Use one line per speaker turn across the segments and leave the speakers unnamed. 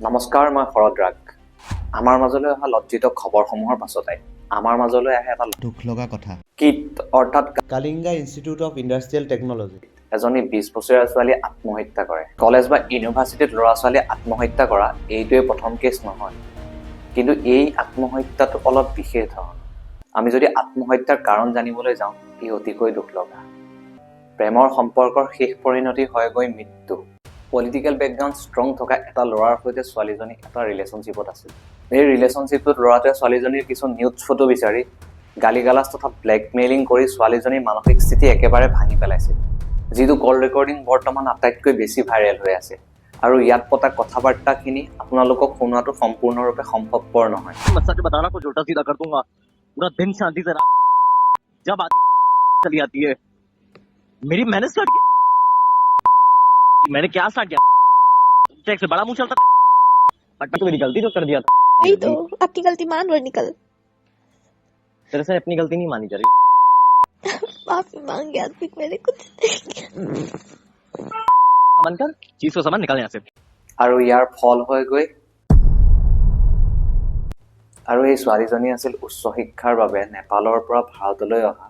নমস্কাৰ, মই শৰদ ৰাগ। আমাৰ মাজলৈ অহা লজ্জিত খবৰসমূহৰ পাছতে আমাৰ মাজলৈ আহে এটা
দুখ লগা কথা।
কিট অৰ্থাৎ
Kalinga institute of industrial technology
এজনী 20 বছৰীয়া ছোৱালীয়ে আত্মহত্যা কৰে। কলেজ বা ইউনিভাৰ্চিটিত ল'ৰা ছোৱালীয়ে আত্মহত্যা কৰা এইটোৱে প্ৰথম কেছ নহয়, কিন্তু এই আত্মহত্যাটো অলপ বিশেষ ধৰণৰ। আমি যদি আত্মহত্যাৰ কাৰণ জানিবলৈ যাওঁ, ই অতিকৈ দুখ লগা। প্ৰেমৰ সম্পৰ্কৰ শেষ পৰিণতি হয়গৈ মৃত্যু। পলিটিকেল বেকগ্ৰাউণ্ড ষ্ট্ৰং থকা এটা ল'ৰাৰ সৈতে ছোৱালীজনী এটা ৰিলেশ্যনশ্বিপত আছিল। এই ৰিলেশ্যনশ্বিপটোত ল'ৰাটোৱে ছোৱালীজনীৰ কিছু নিউড ফটো বিচাৰি গালি গালাজ তথা ব্লেকমেইলিং কৰি ছোৱালীজনীৰ মানসিক স্থিতি একেবাৰে ভাঙি পেলাইছিল, যিটো কল ৰেকৰ্ডিং বৰ্তমান আটাইতকৈ বেছি ভাইৰেল হৈ আছে। আৰু ইয়াত পতা কথা বাৰ্তাখিনি আপোনালোকক শুনোৱাটো সম্পূৰ্ণৰূপে সম্ভৱপৰ নহয়।
सच बताना कुछ उल्टा सीधा कर दूंगा पूरा दिन शांति से जब आती चली आती है मेरी मैंने स्टार्ट किया मैंने क्या स्टार्ट किया चेक से बड़ा मुंह चलता बट तो मेरी गलती जो कर दिया था
वही तो अपनी गलती मान और निकल।
तेरे से अपनी गलती नहीं मानी जा रही
माफी मांग गया आदमी, मैंने कुछ नहीं किया।
मन कर चीज को समझ निकल यहाँ से।
আৰু ইয়াৰ ফল হৈ গৈ আৰু এই ছোৱালীজনী আছিল উচ্চ শিক্ষাৰ বাবে নেপালৰ পৰা ভাৰতলৈ অহা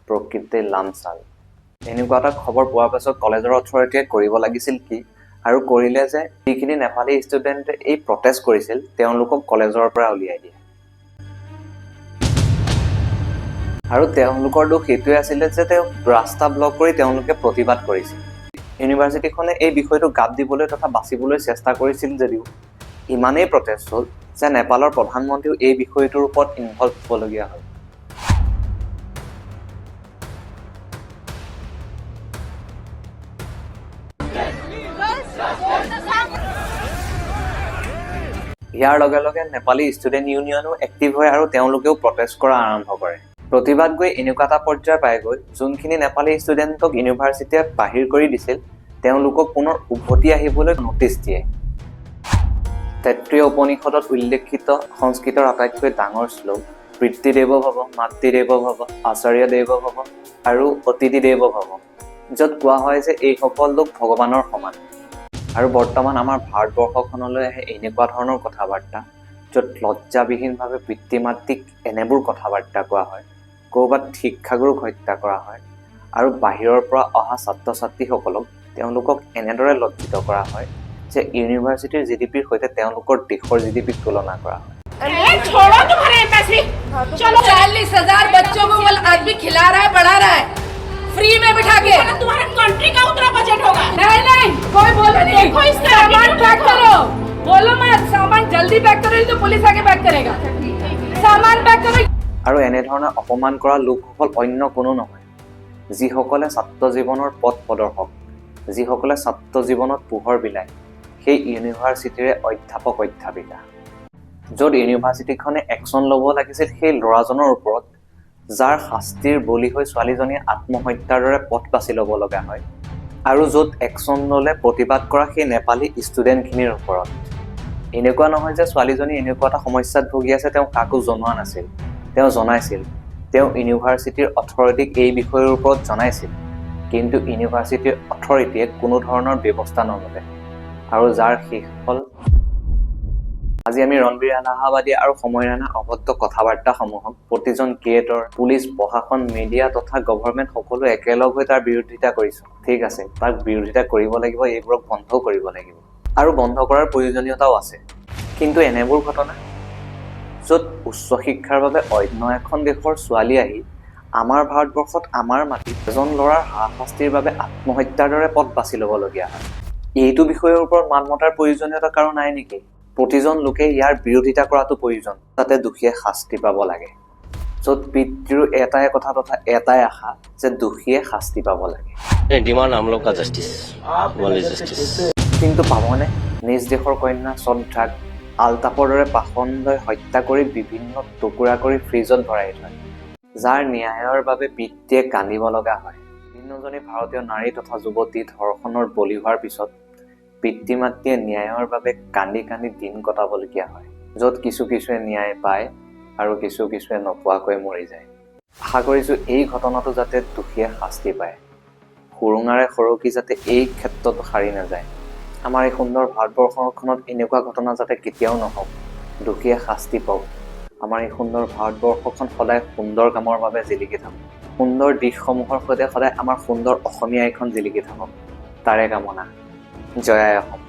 প্ৰকৃতি লামচাল। এনেকুৱা এটা খবৰ পোৱাৰ পাছত কলেজৰ অথৰিটিয়ে কৰিব লাগিছিল কি, আৰু কৰিলে যে যিখিনি নেপালী ষ্টুডেণ্টে এই প্ৰটেষ্ট কৰিছিল তেওঁলোকক কলেজৰ পৰা উলিয়াই দিয়ে। আৰু তেওঁলোকৰ দোষ এইটোৱে আছিলে যে তেওঁ ৰাস্তা ব্লক কৰি তেওঁলোকে প্ৰতিবাদ কৰিছিল। ইউনিভাৰ্চিটিখনে এই বিষয়টো গাপ দিবলৈ তথা বাচিবলৈ চেষ্টা কৰিছিল যদিও ইমানেই প্ৰটেষ্ট হ'ল যে নেপালৰ প্ৰধানমন্ত্ৰীও এই বিষয়টোৰ ওপৰত ইনভলভ হ'বলগীয়া হ'ল। ইয়াৰ লগে লগে নেপালী ষ্টুডেণ্ট ইউনিয়নো এক্টিভ হয় আৰু তেওঁলোকেও প্ৰটেষ্ট কৰা আৰম্ভ কৰে। প্ৰতিবাদ গৈ এনেকুৱা এটা পৰ্যায় পায়গৈ যোনখিনি নেপালী ষ্টুডেণ্টক ইউনিভাৰ্চিটিয়ে বাহিৰ কৰি দিছিল তেওঁলোকক পুনৰ উভতি আহিবলৈ নটিচ দিয়ে। তৈত্ৰীয় উপনিষদত উল্লেখিত সংস্কৃতৰ আটাইতকৈ ডাঙৰ শ্লোক পিতৃদেৱো ভৱ, মাতৃদেৱো ভৱ, আচাৰ্য দেৱো ভৱ আৰু অতিথি দেৱো ভৱ, য'ত কোৱা হয় যে এইসকল লোক ভগৱানৰ সমান। আৰু বৰ্তমান আমাৰ ভাৰতবৰ্ষখনলৈ আহে এনেকুৱা ধৰণৰ কথা বাৰ্তা য'ত লজ্জাবিহীনভাৱে পিতৃ মাতৃক এনেবোৰ কথা বাৰ্তা কোৱা হয়, ক'ৰবাত শিক্ষাগুৰুক হত্যা কৰা হয়, আৰু বাহিৰৰ পৰা অহা ছাত্ৰ ছাত্ৰীসকলক তেওঁলোকক এনেদৰে লজ্জিত কৰা হয় যে ইউনিভাৰ্চিটিৰ জিডিপিৰ সৈতে তেওঁলোকৰ দেশৰ জিডিপিক তুলনা কৰা হয়।
छोड़ो तुम्हारे पैसे, चलो 40,000 बच्चों को वो आदमी खिला रहा है, पढ़ा रहा है फ्री में बिठा के। तुम्हारे कंट्री का उतना बजट होगा। नहीं नहीं कोई बोलो नहीं, देखो इस सामान पैक करो, बोलो मत, सामान जल्दी पैक करो तो पुलिस आके पैक करेगा। सामान पैक करो।
আৰু এনেধৰণে অপমান কৰা লোকসকল অন্য কোনো নহয়, যিসকলে ছাত্ৰ জীৱনৰ পথ প্ৰদৰ্শক, যিসকলে ছাত্ৰ জীৱনত পোহৰ বিলায়, সেই ইউনিভাৰ্চিটিৰে অধ্যাপক অধ্যাপিকা। য'ত ইউনিভাৰ্চিটিখনে একশ্যন ল'ব লাগিছিল সেই ল'ৰাজনৰ ওপৰত, যাৰ শাস্তিৰ বলি হৈ ছোৱালীজনীয়ে আত্মহত্যাৰ দৰে পথ বাছি ল'ব লগা হয়, আৰু য'ত একশ্যন ল'লে প্ৰতিবাদ কৰা সেই নেপালী ষ্টুডেণ্টখিনিৰ ওপৰত। এনেকুৱা নহয় যে ছোৱালীজনী এনেকুৱা এটা সমস্যাত ভুগি আছে তেওঁ কাকো জনোৱা নাছিল, তেওঁ জনাইছিল। তেওঁ ইউনিভাৰ্চিটিৰ অথৰিটিক এই বিষয়ৰ ওপৰত জনাইছিল, কিন্তু ইউনিভাৰ্চিটিৰ অথৰিটিয়ে কোনো ধৰণৰ ব্যৱস্থা নল'লে, আৰু যাৰ শেষ হ'ল আজি আমি ৰণবীৰ এলাহাবাদী আৰু সময় ৰাণা অভদ্ৰ কথা বাৰ্তাসমূহক প্ৰতিজন ক্ৰিয়েটৰ, পুলিচ, প্ৰশাসন, মিডিয়া তথা গভৰ্ণমেণ্ট সকলো একেলগ হৈ তাৰ বিৰোধিতা কৰিছোঁ। ঠিক আছে, তাক বিৰোধিতা কৰিব লাগিব, এইবোৰক বন্ধও কৰিব লাগিব, আৰু বন্ধ কৰাৰ প্ৰয়োজনীয়তাও আছে। কিন্তু এনেবোৰ ঘটনা য'ত উচ্চ শিক্ষাৰ বাবে অন্য এখন দেশৰ ছোৱালী আহি আমাৰ ভাৰতবৰ্ষত আমাৰ মাটিত এজন ল'ৰাৰ হাৰাশাস্তিৰ বাবে আত্মহত্যাৰ দৰে পথ বাছি ল'বলগীয়া হয়, এইটো বিষয়ৰ ওপৰত মাত মতাৰ প্ৰয়োজনীয়তা কাৰো নাই নেকি? প্ৰতিজন লোকে ইয়াৰ বিৰোধিতা কৰাটো প্ৰয়োজন, যাতে দোষীয়ে শাস্তি পাব লাগে। য'ত পিতৃৰ এটাই কথা তথা এটাই আশা যে দোষীয়ে শাস্তি পাব লাগে।
डिमांड हम लोग का जस्टिस, ओनली जस्टिस।
কিন্তু পাবনে? নিজ দেশৰ কন্যা শ্ৰদ্ধাক আলতাপৰ দৰে পাষণ লৈ হত্যা কৰি বিভিন্ন টুকুৰা কৰি ফ্ৰিজত ভৰাই থয়, যাৰ ন্যায়ৰ বাবে পিতৃয়ে কান্দিব লগা হয়। বিভিন্নজনী ভাৰতীয় নাৰী তথা যুৱতী ধৰ্ষণৰ বলি হোৱাৰ পিছত পিতৃ মাতৃয়ে ন্যায়ৰ বাবে কান্দি কান্দি দিন কটাবলগীয়া হয়, য'ত কিছু কিছুৱে ন্যায় পায় আৰু কিছু কিছুৱে নোপোৱাকৈ মৰি যায়। আশা কৰিছোঁ এই ঘটনাটো যাতে দোষীয়ে শাস্তি পায়, সুৰুঙাৰে সৰকি যাতে এই ক্ষেত্ৰতো সাৰি নাযায়, আমাৰ এই সুন্দৰ ভাৰতবৰ্ষখনত এনেকুৱা ঘটনা যাতে কেতিয়াও নহওক, দোষীয়ে শাস্তি পাওক। আমাৰ এই সুন্দৰ ভাৰতবৰ্ষখন সদায় সুন্দৰ কামৰ বাবে জিলিকি থাকক। সুন্দৰ দিশসমূহৰ সৈতে সদায় আমাৰ সুন্দৰ অসমীয়া এখন জিলিকি থাকক। তাৰে কামনা। জয় আই অসম।